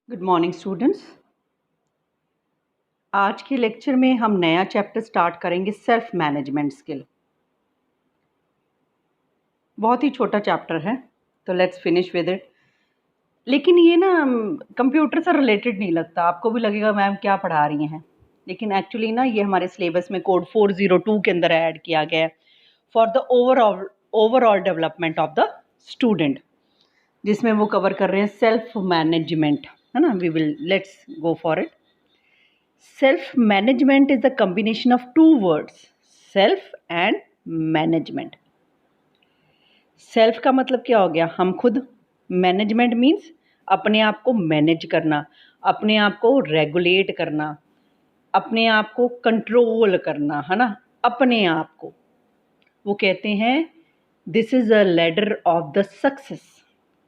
Good morning students. आज के lecture में हम नया चैप्टर स्टार्ट करेंगे, सेल्फ मैनेजमेंट स्किल। बहुत ही छोटा चैप्टर है, तो लेट्स फिनिश विद इट। लेकिन ये ना कंप्यूटर से रिलेटेड नहीं लगता, आपको भी लगेगा मैम क्या पढ़ा रही हैं, लेकिन एक्चुअली ना ये हमारे सिलेबस में कोड 402 के अंदर ऐड किया गया है for the overall development of the student, जिसमें वो कवर कर रहे हैं सेल्फ मैनेजमेंट, है ना। We will let's go for it. Self management is the combination of two words, self and management. Self का मतलब क्या हो गया, हम खुद। मैनेजमेंट मीन्स अपने आप को मैनेज करना, अपने आप को रेगुलेट करना, अपने आप को कंट्रोल करना, है ना, अपने आप को। वो कहते हैं this is a ladder of the success.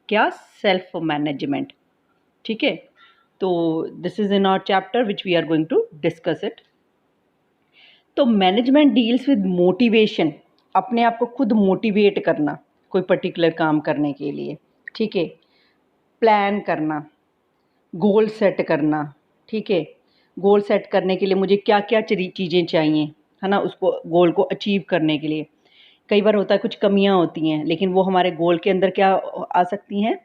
क्या? Self management. ठीक है, तो this is in our chapter which we are going to discuss it. तो मैनेजमेंट डील्स विद मोटिवेशन, अपने आप को खुद मोटिवेट करना कोई पर्टिकुलर काम करने के लिए। ठीक है, प्लान करना, गोल सेट करना। ठीक है, गोल सेट करने के लिए मुझे क्या क्या चीज़ें चाहिए, है ना, उसको गोल को अचीव करने के लिए। कई बार होता है कुछ कमियां होती हैं, लेकिन वो हमारे गोल के अंदर क्या आ सकती हैं,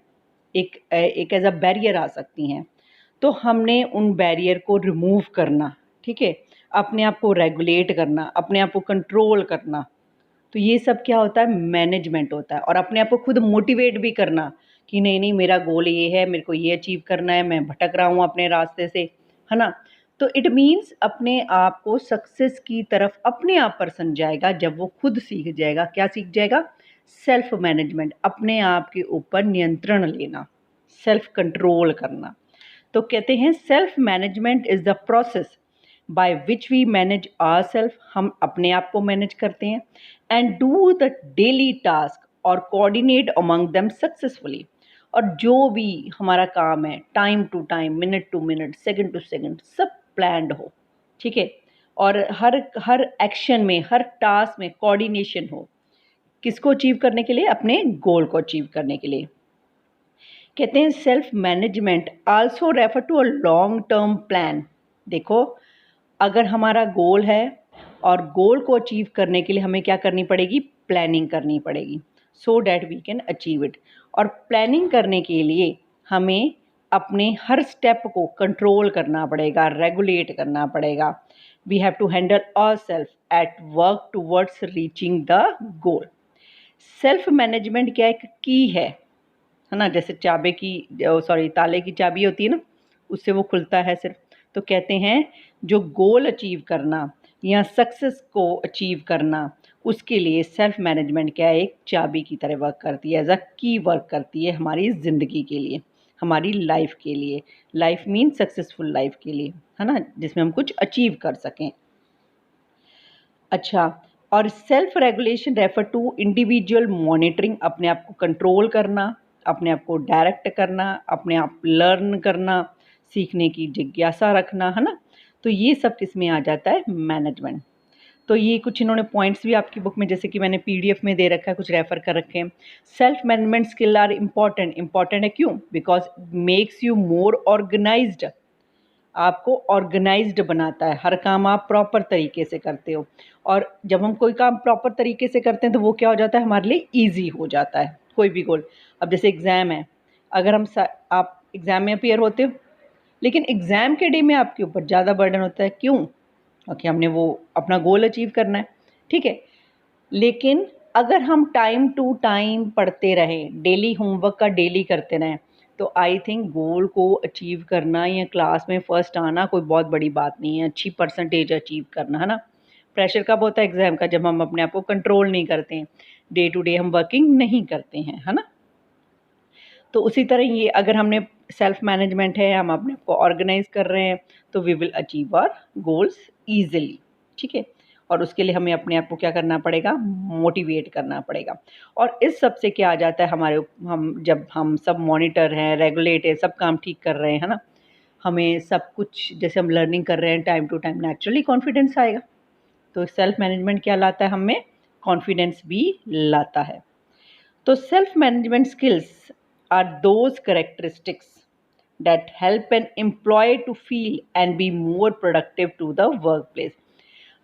एक एज अ बैरियर आ सकती हैं। तो हमने उन बैरियर को रिमूव करना। ठीक है, अपने आप को रेगुलेट करना, अपने आप को कंट्रोल करना। तो ये सब क्या होता है, मैनेजमेंट होता है। और अपने आप को खुद मोटिवेट भी करना कि नहीं नहीं, मेरा गोल ये है, मेरे को ये अचीव करना है, मैं भटक रहा हूँ अपने रास्ते से, है ना। तो इट मीन्स अपने आप को सक्सेस की तरफ अपने आप पर्सन जाएगा जब वो खुद सीख जाएगा। क्या सीख जाएगा? सेल्फ मैनेजमेंट, अपने आप के ऊपर नियंत्रण लेना, सेल्फ कंट्रोल करना। तो कहते हैं self management is the process by which we manage our self, हम अपने आप को मैनेज करते हैं, and do the daily task और कोऑर्डिनेट अमंग देम सक्सेसफुली। और जो भी हमारा काम है, time to time, minute to minute, second to second, सब प्लान्ड हो। ठीक है, और हर एक्शन में, हर टास्क में कोऑर्डिनेशन हो। किसको अचीव करने के लिए? अपने गोल को अचीव करने के लिए। कहते हैं self management also refer to a long term plan. देखो, अगर हमारा गोल है और गोल को अचीव करने के लिए हमें क्या करनी पड़ेगी? प्लानिंग करनी पड़ेगी, so that we can achieve it. और प्लानिंग करने के लिए हमें अपने हर स्टेप को कंट्रोल करना पड़ेगा, रेगुलेट करना पड़ेगा। We have to handle ourselves at work towards reaching the goal. Self management क्या एक की है ना, जैसे चाबे की, सॉरी, ताले की चाबी होती है ना, उससे वो खुलता है सिर्फ। तो कहते हैं जो गोल अचीव करना या सक्सेस को अचीव करना, उसके लिए सेल्फ मैनेजमेंट क्या है, एक चाबी की तरह वर्क करती है, एज अ की वर्क करती है हमारी ज़िंदगी के लिए, हमारी लाइफ के लिए। लाइफ मीन सक्सेसफुल लाइफ के लिए, है ना, जिसमें हम कुछ अचीव कर सकें। अच्छा, और self regulation refer to individual monitoring, अपने आप को कंट्रोल करना, अपने आप को डायरेक्ट करना, अपने आप लर्न करना, सीखने की जिज्ञासा रखना, है ना। तो ये सब किस में आ जाता है? मैनेजमेंट। तो ये कुछ इन्होंने पॉइंट्स भी आपकी बुक में, जैसे कि मैंने पीडीएफ में दे रखा है, कुछ रेफर कर रखे हैं। Self management skill are important. Important है क्यों? Because makes you more organised, आपको ऑर्गेनाइज्ड बनाता है, हर काम आप प्रॉपर तरीके से करते हो। और जब हम कोई काम प्रॉपर तरीके से करते हैं तो वो क्या हो जाता है, हमारे लिए ईजी हो जाता है कोई भी गोल। अब जैसे एग्ज़ाम है, अगर आप एग्ज़ाम में अपियर होते हो, लेकिन एग्ज़ाम के डे में आपके ऊपर ज़्यादा बर्डन होता है। क्यों? क्योंकि हमने वो अपना गोल अचीव करना है। ठीक है, लेकिन अगर हम टाइम टू टाइम पढ़ते रहें, डेली होमवर्क का डेली करते रहें, तो आई थिंक गोल को अचीव करना या क्लास में फ़र्स्ट आना कोई बहुत बड़ी बात नहीं है। अच्छी परसेंटेज अचीव करना, है ना। प्रेशर कब होता है? एग्ज़ाम का, जब हम अपने आप को कंट्रोल नहीं करते हैं, डे टू डे हम वर्किंग नहीं करते हैं, है ना। तो उसी तरह ये अगर हमने सेल्फ मैनेजमेंट है, हम अपने आप को ऑर्गेनाइज कर रहे हैं, तो we will achieve our goals easily. ठीक है, और उसके लिए हमें अपने आप को क्या करना पड़ेगा? मोटिवेट करना पड़ेगा। और इस सब से क्या आ जाता है हमारे, हम जब हम सब मॉनिटर हैं, रेगुलेट है, सब काम ठीक कर रहे हैं, है ना, हमें सब कुछ जैसे हम लर्निंग कर रहे हैं time to time, naturally confidence आएगा। तो सेल्फ मैनेजमेंट क्या लाता है? हमें कॉन्फिडेंस भी लाता है। तो self management skills are those characteristics that help an employee to feel and be more productive to the workplace।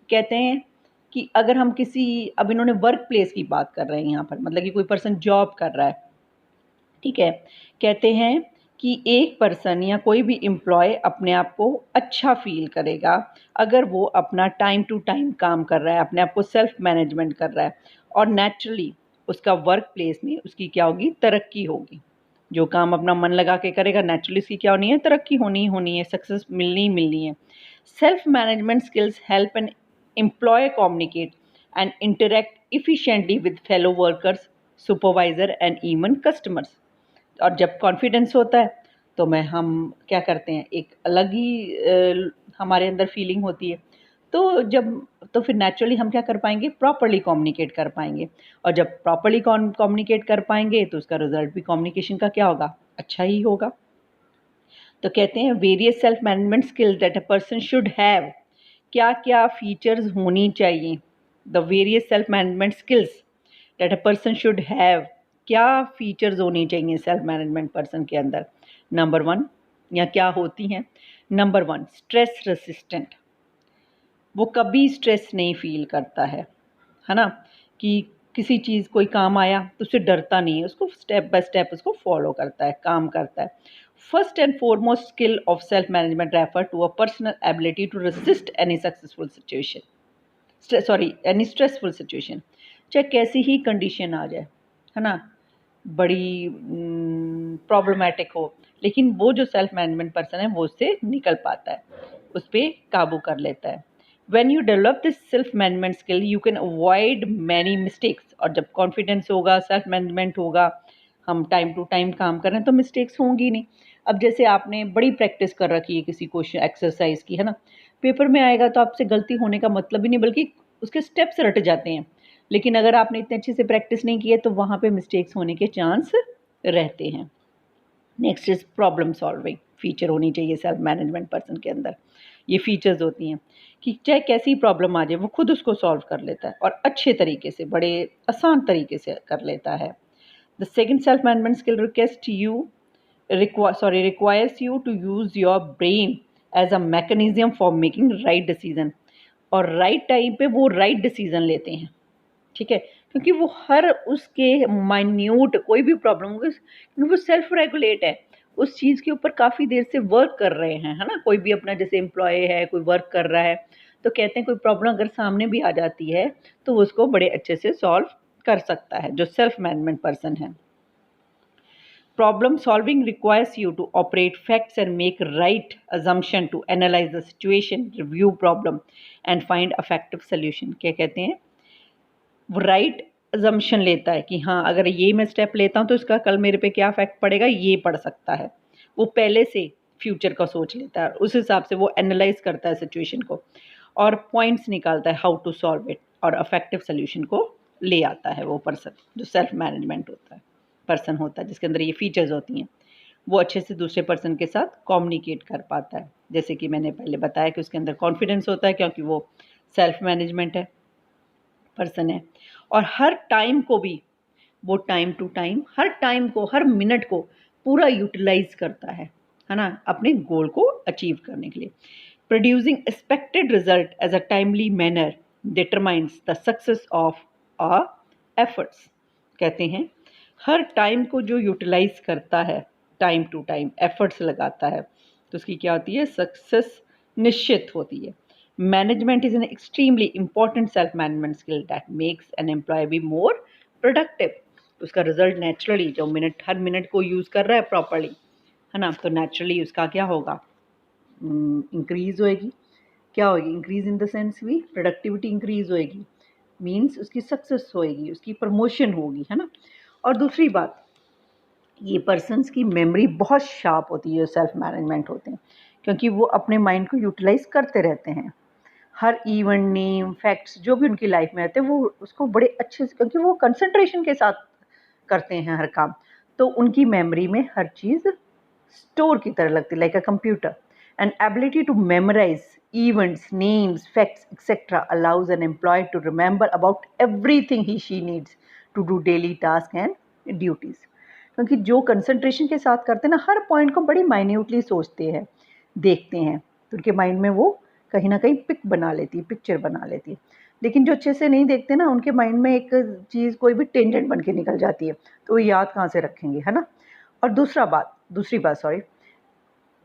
कहते हैं कि अगर हम किसी, अब इन्होंने वर्क प्लेस की बात कर रहे हैं यहाँ पर, मतलब कि कोई पर्सन जॉब कर रहा है, ठीक है। कहते हैं कि एक पर्सन या कोई भी एम्प्लॉय अपने आप को अच्छा फील करेगा अगर वो अपना टाइम टू टाइम काम कर रहा है, अपने आप को सेल्फ मैनेजमेंट कर रहा है, और नेचुरली उसका वर्क प्लेस में उसकी क्या होगी, तरक्की होगी। जो काम अपना मन लगा के करेगा, नेचुरली उसकी क्या होनी है, तरक्की होनी ही होनी है, सक्सेस मिलनी ही मिलनी है। Self management skills help an employ communicate and interact efficiently with fellow workers, supervisor and even customers. और जब कॉन्फिडेंस होता है तो हम क्या करते हैं, एक अलग ही हमारे अंदर फीलिंग होती है। तो फिर नेचुरली हम क्या कर पाएंगे, प्रॉपरली कम्युनिकेट कर पाएंगे। और जब प्रॉपरली कम्युनिकेट कर पाएंगे तो उसका रिजल्ट भी कम्युनिकेशन का क्या होगा, अच्छा ही होगा। तो कहते हैं various self management skills that a person should have, क्या क्या फीचर्स होनी चाहिए, the various self management skills that a person should have, क्या फीचर्स होनी चाहिए सेल्फ मैनेजमेंट पर्सन के अंदर। नंबर 1, या क्या होती हैं, नंबर 1 स्ट्रेस रेसिस्टेंट। वो कभी स्ट्रेस नहीं फील करता है ना, कि किसी चीज़ कोई काम आया तो उससे डरता नहीं है, उसको स्टेप बाय स्टेप उसको फॉलो करता है, काम करता है। First and foremost skill of self management refer to a personal ability to resist any successful situation, sorry any stressful situation, चाहे कैसी ही कंडीशन आ जाए, है ना, बड़ी प्रॉब्लमैटिक हो, लेकिन वो जो सेल्फ मैनेजमेंट पर्सन है वो उससे निकल पाता है, उस पर काबू कर लेता है। When you develop this self management skill you can avoid many mistakes। और जब कॉन्फिडेंस होगा, सेल्फ मैनेजमेंट होगा, हम टाइम टू टाइम काम कर रहे हैं तो मिस्टेक्स होंगी नहीं। अब जैसे आपने बड़ी प्रैक्टिस कर रखी है किसी क्वेश्चन एक्सरसाइज की, है ना, पेपर में आएगा तो आपसे गलती होने का मतलब ही नहीं, बल्कि उसके स्टेप्स रट जाते हैं। लेकिन अगर आपने इतने अच्छे से प्रैक्टिस नहीं की है तो वहाँ पे मिस्टेक्स होने के चांस रहते हैं। Next is problem solving feature होनी चाहिए सेल्फ मैनेजमेंट पर्सन के अंदर। ये फीचर्स होती हैं कि चाहे कैसी प्रॉब्लम आ जाए वो खुद उसको सॉल्व कर लेता है और अच्छे तरीके से, बड़े आसान तरीके से कर लेता है। The second self management skill requires you to use your brain as a mechanism for making right decision। और राइट टाइम पे वो राइट डिसीजन लेते हैं, ठीक है, क्योंकि वो हर उसके माइन्यूट कोई भी प्रॉब्लम होगी, क्योंकि वो सेल्फ रेगुलेट है, उस चीज़ के ऊपर काफ़ी देर से वर्क कर रहे हैं, है ना। कोई भी अपना जैसे एम्प्लॉय है, कोई वर्क कर रहा है, तो कहते हैं कोई प्रॉब्लम अगर सामने भी आ जाती है तो वो उसको बड़े अच्छे से सॉल्व कर सकता है, जो सेल्फ मैनेजमेंट पर्सन है। Problem solving requires you to operate facts and make right assumption to analyze the situation, review problem and find effective solution। क्या कहते हैं, वो राइट अजम्पशन लेता है कि हाँ अगर ये मैं स्टेप लेता हूँ तो इसका कल मेरे पे क्या इफेक्ट पड़ेगा, ये पड़ सकता है। वो पहले से फ्यूचर का सोच लेता है, उस हिसाब से वो एनालाइज करता है सिचुएशन को और पॉइंट्स निकालता है हाउ टू सॉल्व इट, और इफेक्टिव सोल्यूशन को ले आता है वो पर्सन, जो सेल्फ मैनेजमेंट होता है पर्सन होता है, जिसके अंदर ये फीचर्स होती हैं। वो अच्छे से दूसरे पर्सन के साथ कम्युनिकेट कर पाता है, जैसे कि मैंने पहले बताया कि उसके अंदर कॉन्फिडेंस होता है क्योंकि वो सेल्फ मैनेजमेंट है पर्सन है। और हर टाइम को भी वो टाइम टू टाइम, हर टाइम को, हर मिनट को पूरा यूटिलाइज करता है ना, अपने गोल को अचीव करने के लिए। Producing expected result as a timely manner determines the success of our efforts. कहते हैं हर टाइम को जो यूटिलाइज करता है, टाइम टू टाइम एफर्ट्स लगाता है, तो उसकी क्या होती है, सक्सेस निश्चित होती है। Management is an extremely important self-management skill that makes an employee be more productive। उसका रिजल्ट नेचुरली जो हर मिनट को यूज़ कर रहा है प्रॉपरली, है ना, तो नेचुरली उसका क्या होगा, इंक्रीज होएगी। क्या होगी, इंक्रीज इन द सेंस भी प्रोडक्टिविटी इंक्रीज होएगी, मीन्स उसकी सक्सेस होएगी, उसकी प्रमोशन होगी, है ना। और दूसरी बात, ये पर्सन्स की मेमोरी बहुत शार्प होती है, सेल्फ मैनेजमेंट होते हैं, क्योंकि वो अपने माइंड को यूटिलाइज करते रहते हैं। हर इवेंट, नेम, फैक्ट्स जो भी उनकी लाइफ में आते हैं वो उसको बड़े अच्छे से, क्योंकि वो कंसंट्रेशन के साथ करते हैं हर काम, तो उनकी मेमोरी में हर चीज़ स्टोर की तरह लगती है, like a computer. And ability to memorise events, names, facts, etc. allows an employee to remember about everything he she needs to do daily tasks and duties। क्योंकि जो कंसंट्रेशन के साथ करते हैं ना, हर पॉइंट को बड़ी माइन्यूटली सोचते हैं, देखते हैं, तो उनके माइंड में वो कहीं ना कहीं पिक्चर बना लेती है। लेकिन जो अच्छे से नहीं देखते ना, उनके माइंड में एक चीज़ कोई भी टेंजेंट बन के निकल जाती है, तो वो याद कहाँ से रखेंगे, है ना। और दूसरी बात सॉरी,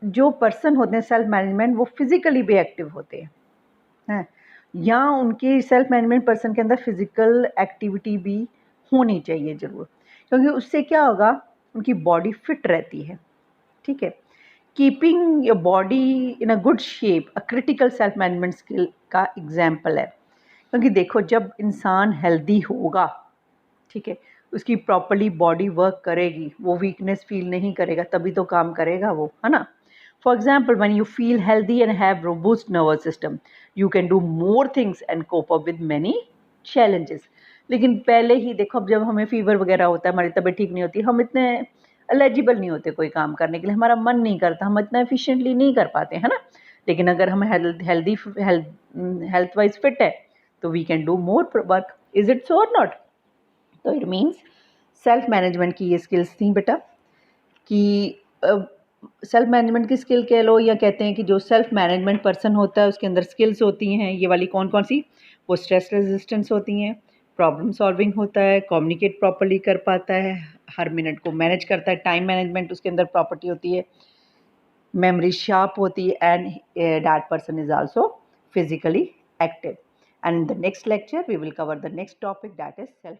जो पर्सन होते हैं सेल्फ मैनेजमेंट, वो फिज़िकली भी एक्टिव होते हैं, या उनके सेल्फ मैनेजमेंट पर्सन के अंदर फिज़िकल एक्टिविटी भी होनी चाहिए ज़रूर, क्योंकि उससे क्या होगा, उनकी बॉडी फिट रहती है, ठीक है। Keeping your body in a good shape a critical self management skill का एग्जाम्पल है। क्योंकि देखो, जब इंसान हेल्दी होगा, ठीक है, उसकी प्रॉपरली बॉडी वर्क करेगी, वो वीकनेस फील नहीं करेगा, तभी तो काम करेगा वो, है ना। For example, when you feel healthy and have robust nervous system, you can do more things and cope up with many challenges. लेकिन पहले ही देखो, अब जब हमें फीवर वगैरह होता है, हमारी तबीयत ठीक नहीं होती, हम इतने एलिजिबल नहीं होते कोई काम करने के लिए, हमारा मन नहीं करता, हम इतना एफिशिएंटली नहीं कर पाते, है ना। लेकिन अगर हम हेल्थ वाइज फिट है, तो we can do more work. Is it so और नॉट? तो इट मीन्स सेल्फ मैनेजमेंट की ये स्किल्स थी बेटा, कि सेल्फ मैनेजमेंट की स्किल कह लो, या कहते हैं कि जो सेल्फ मैनेजमेंट पर्सन होता है उसके अंदर स्किल्स होती हैं, ये वाली कौन कौन सी, वो स्ट्रेस रेजिस्टेंस होती हैं, प्रॉब्लम सॉल्विंग होता है, कम्युनिकेट प्रॉपर्ली कर पाता है, हर मिनट को मैनेज करता है, टाइम मैनेजमेंट उसके अंदर प्रॉपर्टी होती है, memory sharp hoti है, and that person is also physically active. And in the next lecture we will cover the next topic, that is self